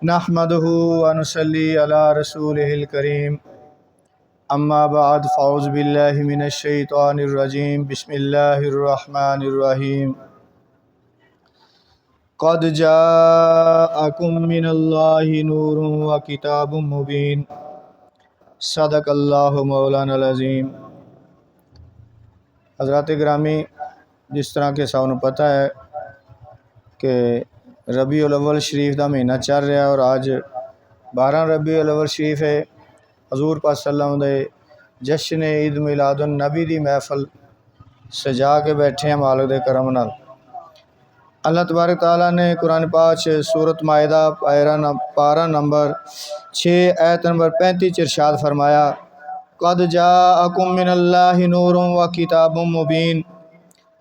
نحمدہ ونصلی علی رسولہ الکریم اما بعد فاعوذ باللہ من الشیطان الرجیم بسم اللہ الرحمن الرحیم قد جاءکم من اللہ نور و کتاب مبین صدق اللہ مولانا العظیم۔ حضرات گرامی، جس طرح کہ سانوں پتہ ہے کہ ربیع الاول شریف دا مہینہ چل رہا ہے اور آج 12 ربیع الاول شریف ہے۔ حضور پاک صلی اللہ علیہ وسلم دے جشن عید میلاد النبی دی محفل سجا کے بیٹھے ہیں مالک دے کرم نال۔ اللہ تبارک تعالیٰ نے قرآن پاک سورۃ مائدہ پارہ نمبر 6 آیت نمبر 35 ارشاد فرمایا، قد جاءکم من اللہ نور و کتاب مبین،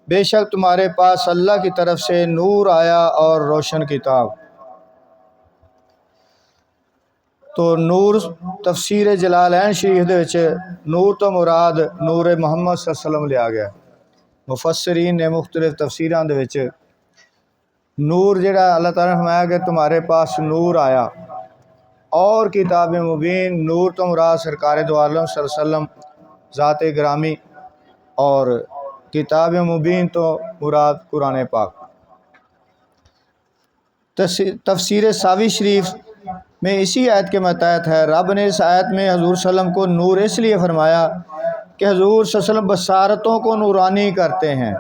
بے شک تمہارے پاس اللہ کی طرف سے نور آیا اور روشن کتاب۔ تو نور تفسیر جلالین شریف دے وچ نور تو مراد نور محمد صلی اللہ علیہ وسلم لیا گیا۔ مفسرین نے مختلف تفسیراں دے وچ نور جڑا اللہ تعالیٰ نے فرمایا کہ تمہارے پاس نور آیا اور کتاب مبین، نور تو مراد سرکار دو عالم صلی اللہ علیہ وسلم ذات گرامی اور کتاب مبین تو مراد قرآن پاک۔ تفسیر ساوی شریف میں اسی آیت کے متحد ہے، رب نے اس آیت میں حضور صلی اللہ علیہ وسلم کو نور اس لیے فرمایا کہ حضور صلی اللہ علیہ وسلم بصارتوں کو نورانی کرتے ہیں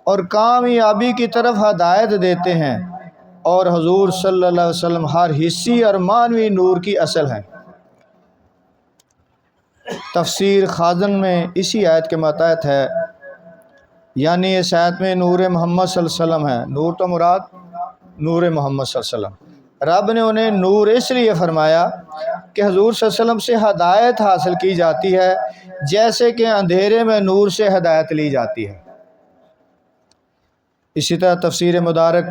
اور کامیابی کی طرف ہدایت دیتے ہیں، اور حضور صلی اللہ علیہ وسلم ہر حصی اور معنوی نور کی اصل ہیں۔ تفسیر خازن میں اسی آیت کے متحد ہے، یعنی اس آیت میں نور محمد صلی اللہ علیہ وسلم ہے، نور تو مراد نور محمد صلی اللہ علیہ وسلم۔ رب نے انہیں نور اس لیے فرمایا کہ حضور صلی اللہ علیہ وسلم سے ہدایت حاصل کی جاتی ہے جیسے کہ اندھیرے میں نور سے ہدایت لی جاتی ہے۔ اسی طرح تفسیر مدارک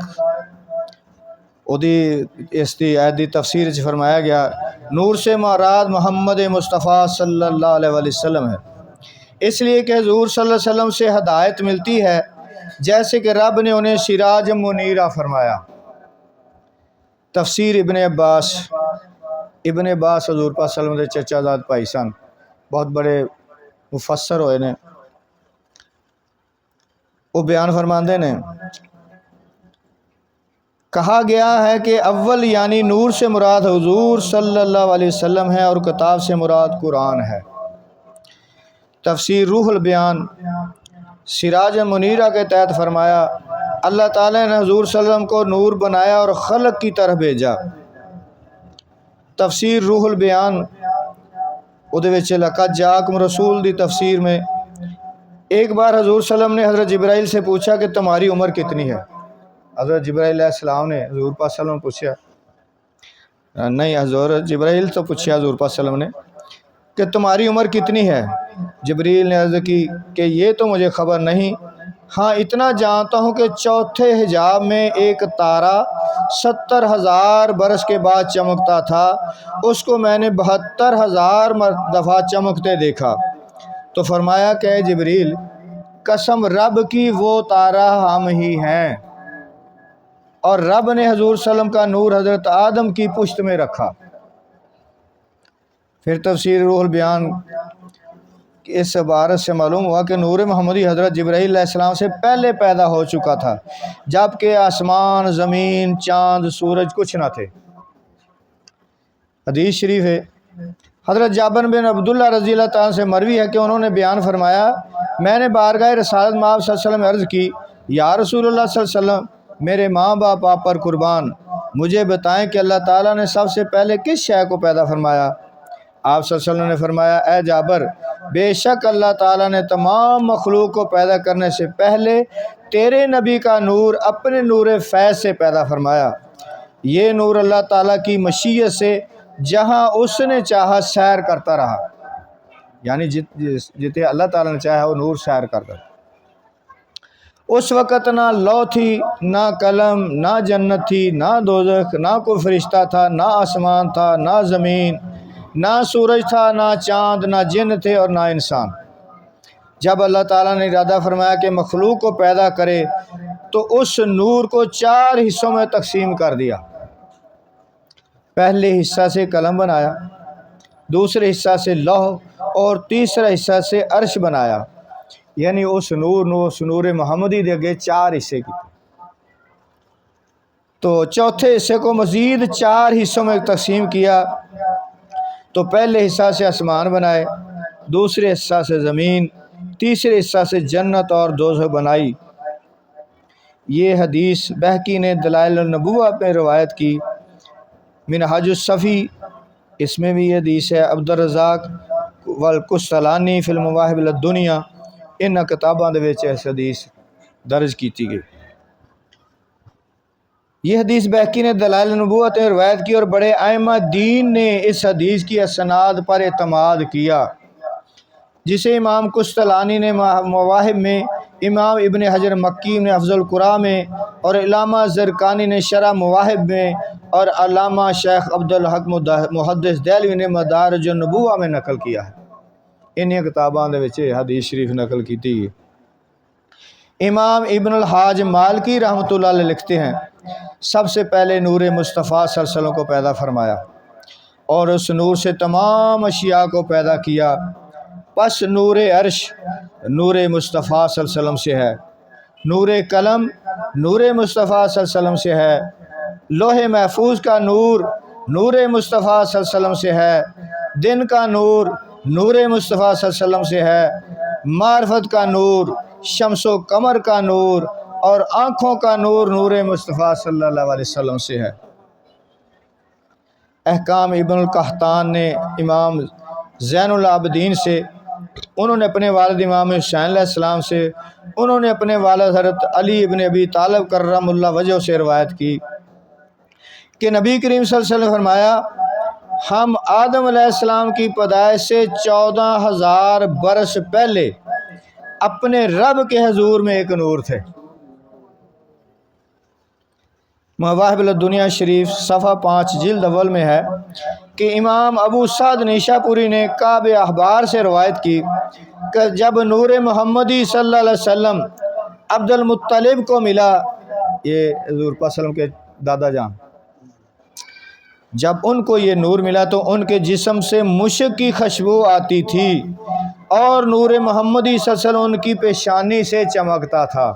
اس دی آیت دی تفسیر وچ فرمایا گیا، نور سے مراد محمد مصطفیٰ صلی اللہ علیہ وسلم ہے، اس لیے کہ حضور صلی اللہ علیہ وسلم سے ہدایت ملتی ہے جیسے کہ رب نے انہیں سراج منیرہ فرمایا۔ تفسیر ابن عباس حضور پاک صلی اللہ علیہ وسلم دے چچا زاد بھائی سن، بہت بڑے مفسر ہوئے نے۔ وہ بیان فرماندے نے، کہا گیا ہے کہ اول یعنی نور سے مراد حضور صلی اللہ علیہ وسلم ہے اور کتاب سے مراد قرآن ہے۔ تفسیر روح البیان سراج منیرہ کے تحت فرمایا، اللہ تعالیٰ نے حضور صلی اللہ علیہ وسلم کو نور بنایا اور خلق کی طرف بھیجا۔ تفسیر روح البیان اودے وچ لقد جاءکم رسول دی تفسیر میں ایک بار حضور صلی اللہ علیہ وسلم نے حضرت جبرائیل سے پوچھا کہ تمہاری عمر کتنی ہے؟ حضرت جبرائیل علیہ السلام نے حضور پاک صلی اللہ علیہ وسلم پوچھا، نہیں حضرت جبرائیل تو پوچھا حضور پاک صلی اللہ علیہ وسلم نے کہ تمہاری عمر کتنی ہے؟ جبریل نے عرض کی کہ یہ تو مجھے خبر نہیں، ہاں اتنا جانتا ہوں کہ چوتھے حجاب میں ایک تارا 70,000 برس کے بعد چمکتا تھا، اس کو میں نے 72,000 دفعہ چمکتے دیکھا۔ تو فرمایا کہ اے جبریل، قسم رب کی وہ تارا ہم ہی ہیں، اور رب نے حضور صلی اللہ علیہ وسلم کا نور حضرت آدم کی پشت میں رکھا۔ پھر تفسیر روح البیان اس عبارت سے معلوم ہوا کہ نور محمدی حضرت جبرائیل علیہ السلام سے پہلے پیدا ہو چکا تھا، جبکہ آسمان، زمین، چاند، سورج کچھ نہ تھے۔ حدیث شریف ہے، حضرت جابر بن عبداللہ رضی اللہ تعالیٰ سے مروی ہے کہ انہوں نے بیان فرمایا، میں نے بارگاہ رسالت مآب صلی اللہ علیہ وسلم عرض کی، یا رسول اللہ صلی اللہ علیہ وسلم، میرے ماں باپ آپ پر قربان، مجھے بتائیں کہ اللہ تعالیٰ نے سب سے پہلے کس شے کو پیدا فرمایا؟ آپ صلی اللہ علیہ وسلم نے فرمایا، اے جابر، بے شک اللہ تعالیٰ نے تمام مخلوق کو پیدا کرنے سے پہلے تیرے نبی کا نور اپنے نور فیض سے پیدا فرمایا۔ یہ نور اللہ تعالیٰ کی مشیت سے جہاں اس نے چاہا سیر کرتا رہا، یعنی جتے اللہ تعالیٰ نے چاہا وہ نور سیر کرتا۔ اس وقت نہ لوح تھی، نہ قلم، نہ جنت تھی، نہ دوزخ، نہ کوئی فرشتہ تھا، نہ آسمان تھا، نہ زمین، نہ سورج تھا، نہ چاند، نہ جن تھے اور نہ انسان۔ جب اللہ تعالیٰ نے ارادہ فرمایا کہ مخلوق کو پیدا کرے تو اس نور کو 4 حصوں میں تقسیم کر دیا۔ پہلے حصہ سے قلم بنایا، دوسرے حصہ سے لوح اور تیسرا حصہ سے عرش بنایا، یعنی اس نور محمدی دے اگے 4 حصے کی، تو چوتھے حصے کو مزید 4 حصوں میں تقسیم کیا۔ تو پہلے حصہ سے آسمان بنائے، دوسرے حصہ سے زمین، تیسرے حصہ سے جنت اور دوزخ بنائی۔ یہ حدیث بہقی نے دلائل النبوہ میں روایت کی، منہاج الصفی اس میں بھی یہ حدیث ہے، عبدالرزاق والقسطلانی فی المواہب للدنیا، ان کتاباں دے وچ اس حدیث درج کیتی گئی۔ یہ حدیث بہقی نے دلائل النبوت میں روایت کی، اور بڑے ائمہ دین نے اس حدیث کی اسناد پر اعتماد کیا، جسے امام قسطلانی نے مواہب میں، امام ابن حجر مکی نے افضل القراء میں، اور علامہ زرقانی نے شرح مواہب میں، اور علامہ شیخ عبدالحق محدث دہلوی نے مدارج النبوہ میں نقل کیا ہے۔ انہی کتاباں دے وچ حدیث شریف نقل کیتی گئی۔ امام ابن الحاج مالکی رحمۃ اللہ علیہ لکھتے ہیں، سب سے پہلے نور مصطفیٰ صلی اللہ علیہ وسلم کو پیدا فرمایا، اور اس نور سے تمام اشیاء کو پیدا کیا، پس نور عرش نور مصطفیٰ صلی اللہ علیہ وسلم سے ہے، نور قلم نور مصطفیٰ صلی اللہ علیہ وسلم سے ہے، لوح محفوظ کا نور نور مصطفیٰ صلی اللہ علیہ وسلم سے ہے، دن کا نور نور مصطفیٰ صلی اللہ علیہ وسلم سے ہے، معرفت کا نور شمس و قمر کا نور اور آنکھوں کا نور نور مصطفیٰ صلی اللہ علیہ وسلم سے ہے۔ احکام ابن القحطان نے امام زین العابدین سے، انہوں نے اپنے والد امام حسین علیہ السلام سے، انہوں نے اپنے والد حضرت علی ابن ابی طالب کرم اللہ وجہ سے روایت کی کہ نبی کریم صلی اللہ علیہ وسلم نے فرمایا، ہم آدم علیہ السلام کی پیدائش سے 14,000 برس پہلے اپنے رب کے حضور میں ایک نور تھے۔ مواہب الدنیا شریف صفحہ 5 جلد اول میں ہے کہ امام ابو سعد نیشا پوری نے کعب احبار سے روایت کی کہ جب نور محمدی صلی اللہ علیہ وسلم عبد المطلب کو ملا، یہ حضور پاک صلی اللہ علیہ وسلم کے دادا جان، جب ان کو یہ نور ملا تو ان کے جسم سے مشک کی خوشبو آتی تھی، اور نور محمدی صلی اللہ علیہ وسلم ان کی پیشانی سے چمکتا تھا۔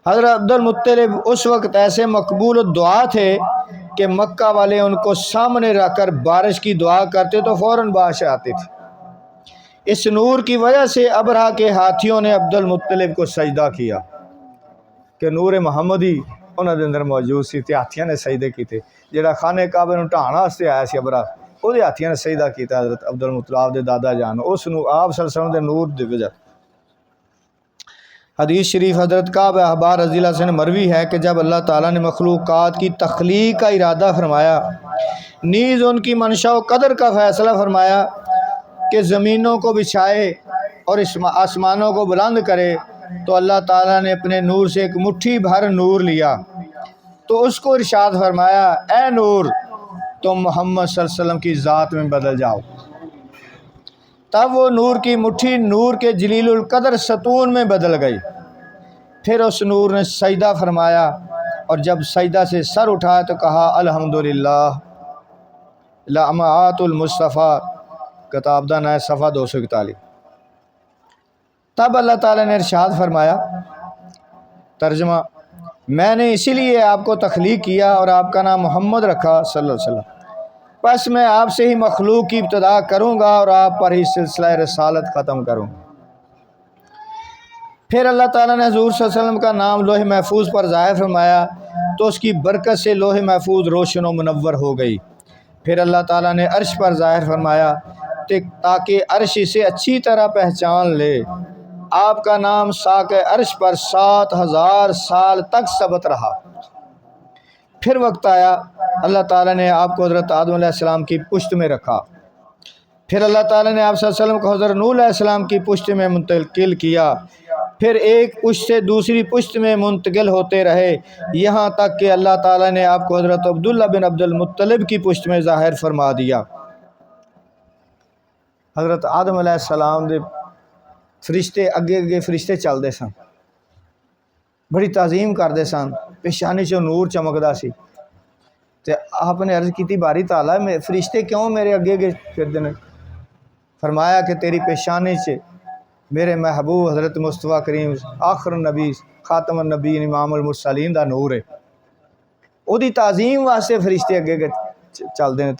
حضرت عبد المطلب اس وقت ایسے مقبول دعا تھے کہ مکہ والے ان کو سامنے رکھ کر بارش کی دعا کرتے تو فوراً بارش آتی تھی۔ اس نور کی وجہ سے ابرہہ کے ہاتھیوں نے عبد المطلب کو سجدہ کیا کہ نور محمدی انہاں دے اندر موجود سی، تے ہاتھیاں نے سجدے کیتے۔ جڑا خانہ کعبہ نوں ٹھاہن واسطے آیا سی ابرہہ، او دے ہاتھیاں نے سجدہ کیتا حضرت عبد المطلب دے دادا جان، اس نو آپ صلی اللہ علیہ وسلم دے نور دی وجہ۔ حدیث شریف حضرت کعب احبار رضی اللہ عنہ سے مروی ہے کہ جب اللہ تعالیٰ نے مخلوقات کی تخلیق کا ارادہ فرمایا، نیز ان کی منشا و قدر کا فیصلہ فرمایا کہ زمینوں کو بچھائے اور آسمانوں کو بلند کرے، تو اللہ تعالیٰ نے اپنے نور سے ایک مٹھی بھر نور لیا، تو اس کو ارشاد فرمایا، اے نور تم محمد صلی اللہ علیہ وسلم کی ذات میں بدل جاؤ۔ تب وہ نور کی مٹھی نور کے جلیل القدر ستون میں بدل گئی۔ پھر اس نور نے سجدہ فرمایا، اور جب سجدہ سے سر اٹھایا تو کہا، الحمدللہ لمعات المصطفیٰ، کتاب دا نائے صفحہ 241۔ تب اللہ تعالیٰ نے ارشاد فرمایا، ترجمہ، میں نے اسی لیے آپ کو تخلیق کیا اور آپ کا نام محمد رکھا صلی اللہ علیہ وسلم، بس میں آپ سے ہی مخلوق کی ابتدا کروں گا اور آپ پر ہی سلسلہ رسالت ختم کروں گا۔ پھر اللہ تعالیٰ نے حضور صلی اللہ علیہ وسلم کا نام لوح محفوظ پر ظاہر فرمایا، تو اس کی برکت سے لوح محفوظ روشن و منور ہو گئی۔ پھر اللہ تعالیٰ نے عرش پر ظاہر فرمایا تاکہ عرش اسے اچھی طرح پہچان لے۔ آپ کا نام ساق عرش پر 7,000 سال تک ثبت رہا۔ پھر وقت آیا، اللہ تعالیٰ نے آپ کو حضرت آدم علیہ السلام کی پشت میں رکھا۔ پھر اللہ تعالیٰ نے آپ صلی اللہ علیہ وسلم کو حضرت نوح علیہ السلام کی پشت میں منتقل کیا، پھر ایک پشت سے دوسری پشت میں منتقل ہوتے رہے، یہاں تک کہ اللہ تعالیٰ نے آپ کو حضرت عبداللہ بن عبد المطلب کی پشت میں ظاہر فرما دیا۔ حضرت آدم علیہ السلام دے فرشتے اگے فرشتے چلتے سن، بڑی تعظیم کرتے سن، پیشانی چوں نور چمکدا سی، تو آپ نے عرض کی تھی باری تعالیٰ میں فرشتے کیوں میرے اگے پھرتے ہیں؟ فرمایا کہ تیری پیشانی سے میرے محبوب حضرت مصطفیٰ کریم آخر النبی خاتم النبی امام المرسلین دا نور ہے، وہ دی تعظیم واسطے فرشتے اگے چلتے ہیں،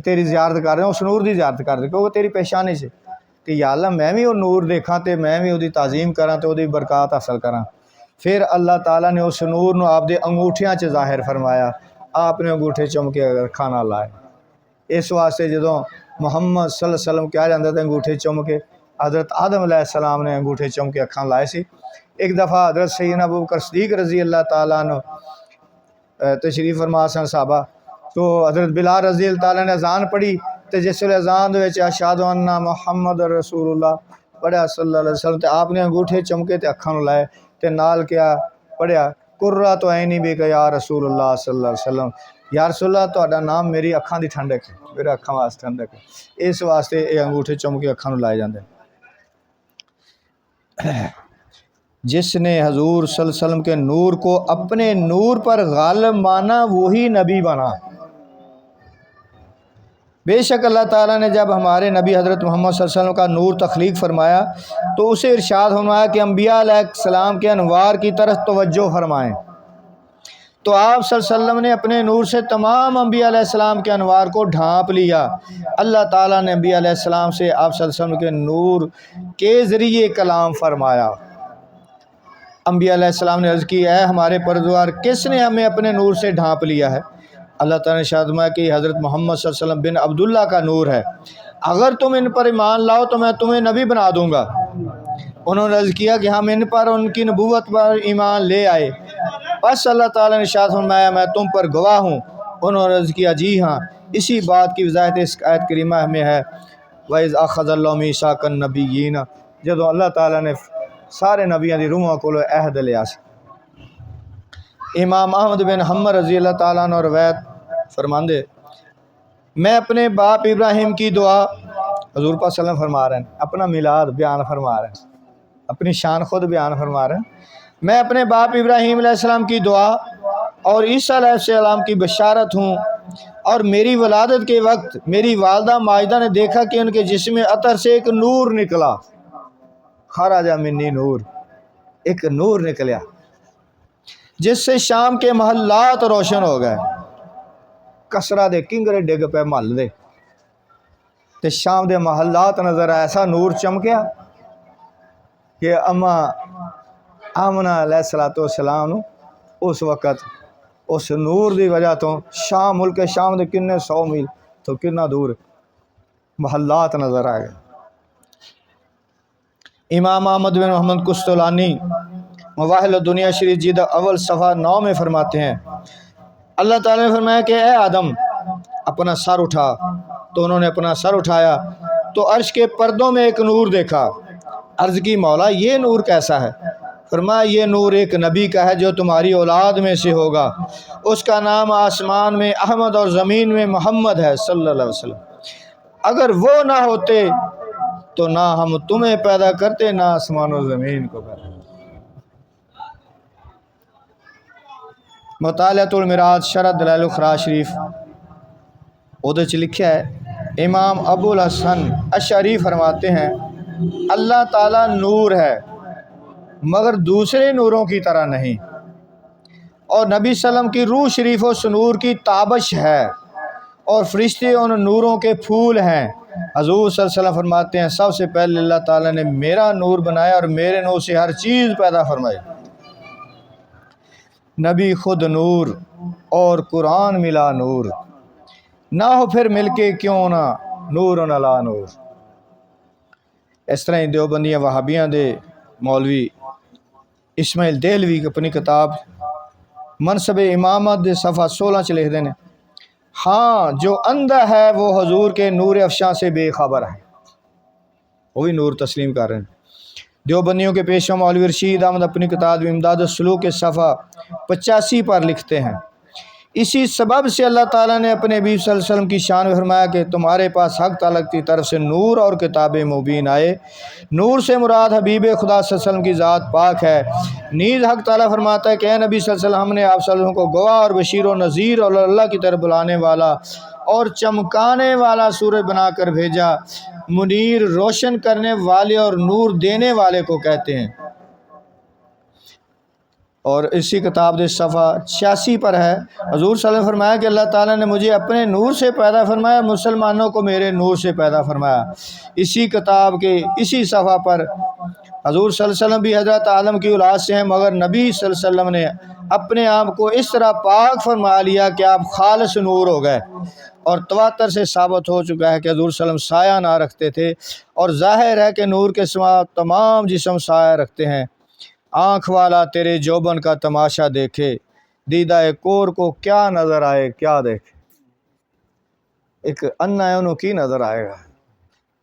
تیری زیارت کر رہے ہیں، اس نور دی زیارت کر رہے ہیں کیونکہ تیری پیشانی سے کہ یا اللہ میں بھی وہ نور دیکھاں تے میں بھی وہ دی تعظیم کراں تے وہ دی برکات حاصل کراں۔ پھر اللہ تعالیٰ نے اس نور نو آپ دے انگوٹھیاں چ ظاہر فرمایا، آپ نے انگوٹھے چم کے کھانا لائے۔ اس واسطے جدوں محمد صلی اللہ علیہ وسلم کیا جاتا تھا انگوٹھے چم کے، حضرت آدم علیہ السلام نے انگوٹھے چم کے اکھاں لائے سی۔ ایک دفعہ حضرت سیدنا ابوبکر صدیق رضی اللہ تعالیٰ عنہ تشریف فرما سن صحابہ، تو حضرت بلال رضی اللہ تعالیٰ نے اذان پڑھی، تو جس ویلے اذان دے وچ اشہد ان محمد رسول اللہ پڑھیا صلی اللہ علیہ وسلم، تے آپ نے انگوٹھے چمکے تے اکھاں نوں لائے تے نال کیا پڑھیا قرۃ عینی بک یا رسول اللہ صلی اللہ علیہ وسلم، یا رسول اللہ تہاڈا نام میری اکھاں دی ٹھنڈک ہے، میرے اکھاں واسطے ٹھنڈک ہے۔ اس واسطے یہ انگوٹھے چمکے اکھاں نوں لائے جاندے۔ جس نے حضور صلی اللہ علیہ وسلم کے نور کو اپنے نور پر غالب مانا وہی نبی بنا۔ بے شک اللہ تعالیٰ نے جب ہمارے نبی حضرت محمد صلی اللہ علیہ وسلم کا نور تخلیق فرمایا تو اسے ارشاد فرمایا کہ انبیاء علیہ السلام کے انوار کی طرف توجہ فرمائیں، تو آپ صلی اللہ علیہ وسلم نے اپنے نور سے تمام انبیاء علیہ السلام کے انوار کو ڈھانپ لیا۔ اللہ تعالیٰ نے انبیاء علیہ السلام سے آپ صلی اللہ علیہ وسلم کے نور کے ذریعے کلام فرمایا۔ انبیاء علیہ السلام نے عرض کی، اے ہمارے پروردگار کس نے ہمیں اپنے نور سے ڈھانپ لیا ہے؟ اللہ تعالیٰ نے ارشاد فرمایا کہ حضرت محمد صلی اللہ علیہ وسلم بن عبداللہ کا نور ہے، اگر تم ان پر ایمان لاؤ تو میں تمہیں نبی بنا دوں گا۔ انہوں نے عرض کیا کہ ہم ان پر ان کی نبوت پر ایمان لے آئے، بس اللہ تعالیٰ نے ارشاد فرمایا میں تم پر گواہ ہوں۔ انہوں نے عرض کیا جی ہاں، اسی بات کی وضاحت اس آیت کریمہ میں ہے، وَإِذْ أَخَذَ اللَّهُ مِيثَاقَ النَّبِيِّينَ، جدوں اللہ تعالیٰ نے سارے نبیاں دی روحاں کولو عہد لیا سی۔ امام احمد بن حنبل رضی اللہ تعالیٰ عنہ روایت فرماندے، میں اپنے باپ ابراہیم کی دعا، حضور پاک صلی اللہ علیہ وسلم فرما رہے ہیں، اپنا میلاد بیان فرما رہے ہیں، اپنی شان خود بیان فرما رہے ہیں، میں اپنے باپ ابراہیم علیہ السلام کی دعا اور عیسیٰ علیہ السلام کی بشارت ہوں، اور میری ولادت کے وقت میری والدہ ماجدہ نے دیکھا کہ ان کے جسم عطر سے ایک نور نکلا، خرج منی نور، ایک نور نکلیا جس سے شام کے محلات روشن ہو گئے، کسرا دے کنگرے ڈگ پہ محل دے تے شام دے محلات نظر ایسا نور چمکیا کہ اماں آمنہ علیہ السلام اس وقت اس نور دی وجہ تو شام ملک شام دے کنے 100 میل تو کنا دور محلات نظر آ گئے۔ امام احمد بن محمد قسطلانی مواہل الدنیا شریف جلد اول صفحہ 9 میں فرماتے ہیں، اللہ تعالیٰ نے فرمایا کہ اے آدم اپنا سر اٹھا، تو انہوں نے اپنا سر اٹھایا تو عرش کے پردوں میں ایک نور دیکھا۔ عرض کی مولا یہ نور کیسا ہے؟ فرمایا یہ نور ایک نبی کا ہے جو تمہاری اولاد میں سے ہوگا، اس کا نام آسمان میں احمد اور زمین میں محمد ہے صلی اللہ علیہ وسلم، اگر وہ نہ ہوتے تو نہ ہم تمہیں پیدا کرتے نہ آسمان و زمین کو پیدا کرتے۔ مطالعۃ المراج شرح دلائل الاخراج شریف اودے چ لکھا ہے، امام ابو الحسن اشعری فرماتے ہیں اللہ تعالیٰ نور ہے مگر دوسرے نوروں کی طرح نہیں، اور نبی صلی اللہ علیہ وسلم کی روح شریف اس نور کی تابش ہے، اور فرشتے ان نوروں کے پھول ہیں۔ حضور صلی اللہ علیہ وسلم فرماتے ہیں سب سے پہلے اللہ تعالیٰ نے میرا نور بنایا اور میرے نور سے ہر چیز پیدا فرمائی۔ نبی خود نور اور قرآن ملا نور، نہ ہو پھر مل کے کیوں نہ نور علی نور۔ اس طرح دیوبندیاں وہابیاں دے مولوی اسماعیل دہلوی اپنی کتاب منصب امامت دے صفحہ 16 چ لکھ دینے، ہاں جو اندھا ہے وہ حضور کے نور افشاں سے بے خبر ہے، وہی نور تسلیم کر رہے ہیں۔ دیوبندیوں کے پیشوا مولوی رشید احمد اپنی کتاب امداد السلوک کے صفحہ 85 پر لکھتے ہیں، اسی سبب سے اللہ تعالیٰ نے اپنے نبی صلی اللہ علیہ وسلم کی شان میں فرمایا کہ تمہارے پاس حق تعالیٰ کی طرف سے نور اور کتاب مبین آئے۔ نور سے مراد حبیب خدا صلی اللہ علیہ وسلم کی ذات پاک ہے۔ نیز حق تعالیٰ فرماتا ہے کہ اے نبی صلی اللہ علیہ وسلم، ہم نے آپ صلی اللہ علیہ وسلم کو گواہ اور بشیر و نذیر اور اللہ کی طرف بلانے والا اور چمکانے والا سورج بنا کر بھیجا۔ منیر روشن کرنے والے اور نور دینے والے کو کہتے ہیں۔ اور اسی کتاب دے صفحہ 86 پر ہے، حضور صلی اللہ علیہ وسلم فرمایا کہ اللہ تعالیٰ نے مجھے اپنے نور سے پیدا فرمایا، مسلمانوں کو میرے نور سے پیدا فرمایا۔ اسی کتاب کے اسی صفحہ پر حضور صلی اللہ علیہ وسلم بھی حضرت آدم کی اولاد سے ہیں، مگر نبی صلی اللہ علیہ وسلم نے اپنے آپ کو اس طرح پاک فرما لیا کہ آپ خالص نور ہو گئے۔ اور تواتر سے ثابت ہو چکا ہے کہ حضور صلی اللہ علیہ وسلم سایہ نہ رکھتے تھے، اور ظاہر ہے کہ نور کے سوا تمام جسم سایہ رکھتے ہیں۔ آنکھ والا تیرے جوبن کا تماشا دیکھے، دیدہ کور کو کیا نظر آئے کیا دیکھے۔ ایک انا ہے انہوں کی نظر آئے گا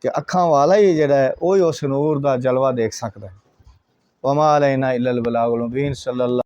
کہ اکھاں والا ہی جڑا ہے وہی اس نور دا جلوہ دیکھ سکتا ہے۔ وما علینا الا البلاغ المبین۔ صلی اللہ